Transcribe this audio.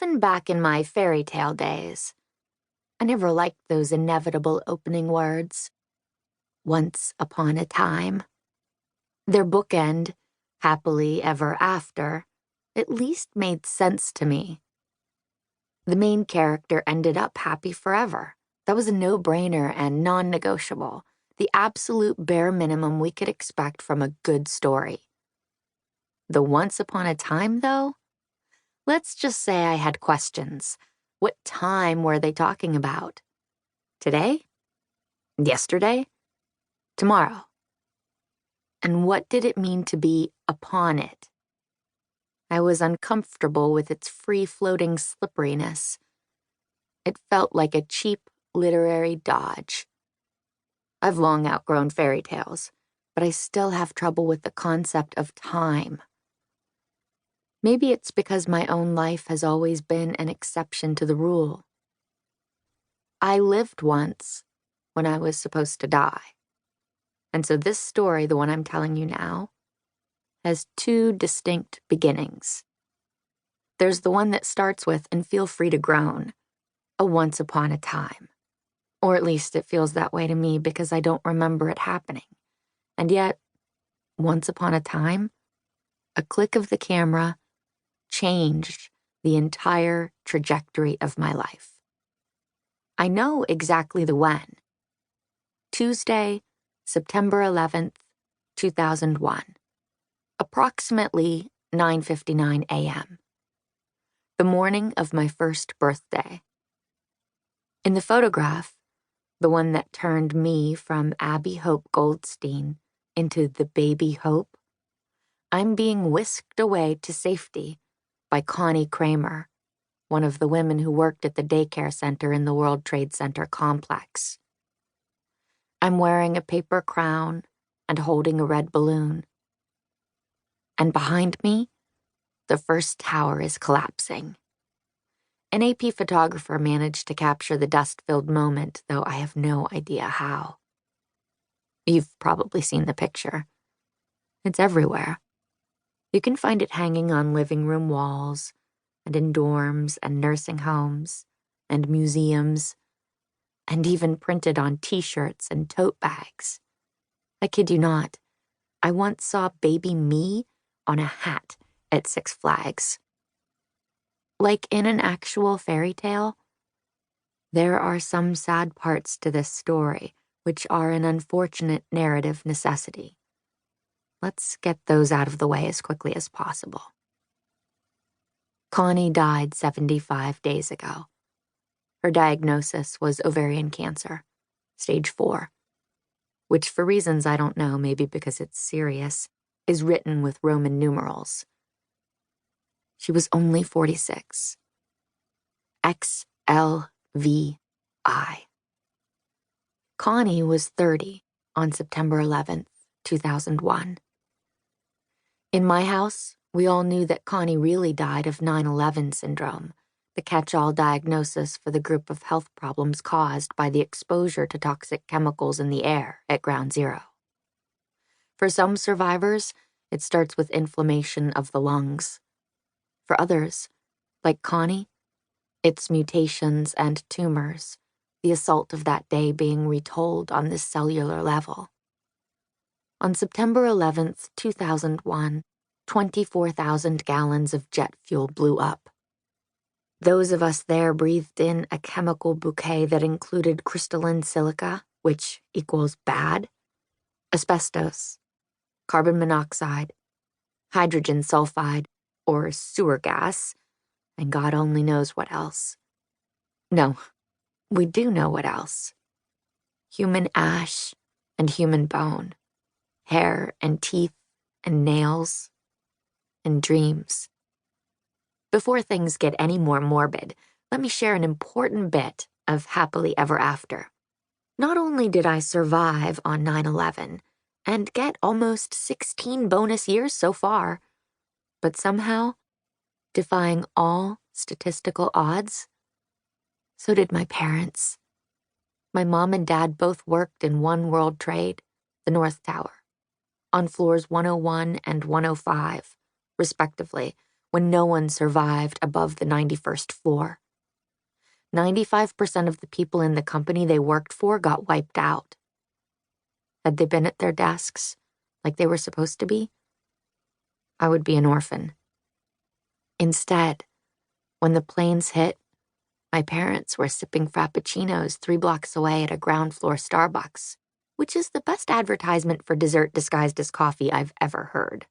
Even back in my fairy tale days, I never liked those inevitable opening words. Once upon a time. Their bookend, happily ever after, at least made sense to me. The main character ended up happy forever. That was a no-brainer and non-negotiable, the absolute bare minimum we could expect from a good story. The once upon a time, though? Let's just say I had questions. What time were they talking about? Today? Yesterday? Tomorrow? And what did it mean to be upon it? I was uncomfortable with its free-floating slipperiness. It felt like a cheap literary dodge. I've long outgrown fairy tales, but I still have trouble with the concept of time. Maybe it's because my own life has always been an exception to the rule. I lived once when I was supposed to die. And so this story, the one I'm telling you now, has two distinct beginnings. There's the one that starts with, and feel free to groan, a once upon a time. Or at least it feels that way to me because I don't remember it happening. And yet, once upon a time, a click of the camera changed the entire trajectory of my life. I know exactly the when. Tuesday, September 11th, 2001. Approximately 9:59 a.m. The morning of my first birthday. In the photograph, the one that turned me from Abbi Hope Goldstein into the baby Hope, I'm being whisked away to safety by Connie Kramer, one of the women who worked at the daycare center in the World Trade Center complex. I'm wearing a paper crown and holding a red balloon. And behind me, the first tower is collapsing. An AP photographer managed to capture the dust-filled moment, though I have no idea how. You've probably seen the picture. It's everywhere. You can find it hanging on living room walls, and in dorms and nursing homes, and museums, and even printed on t-shirts and tote bags. I kid you not, I once saw baby me on a hat at Six Flags. Like in an actual fairy tale, there are some sad parts to this story which are an unfortunate narrative necessity. Let's get those out of the way as quickly as possible. Connie died 75 days ago. Her diagnosis was ovarian cancer, stage 4, which for reasons I don't know, maybe because it's serious, is written with Roman numerals. She was only 46. XLVI. Connie was 30 on September 11th, 2001. In my house, we all knew that Connie really died of 9/11 syndrome, the catch-all diagnosis for the group of health problems caused by the exposure to toxic chemicals in the air at Ground Zero. For some survivors, it starts with inflammation of the lungs. For others, like Connie, it's mutations and tumors, the assault of that day being retold on this cellular level. On September 11th, 2001, 24,000 gallons of jet fuel blew up. Those of us there breathed in a chemical bouquet that included crystalline silica, which equals bad, asbestos, carbon monoxide, hydrogen sulfide, or sewer gas, and God only knows what else. No, we do know what else. Human ash and human bone, hair and teeth and nails and dreams. Before things get any more morbid, let me share an important bit of happily ever after. Not only did I survive on 9/11 and get almost 16 bonus years so far, but somehow, defying all statistical odds, so did my parents. My mom and dad both worked in One World Trade, the North Tower, on floors 101 and 105, respectively, when no one survived above the 91st floor. 95% of the people in the company they worked for got wiped out. Had they been at their desks, like they were supposed to be, I would be an orphan. Instead, when the planes hit, my parents were sipping frappuccinos 3 blocks away at a ground floor Starbucks, which is the best advertisement for dessert disguised as coffee I've ever heard.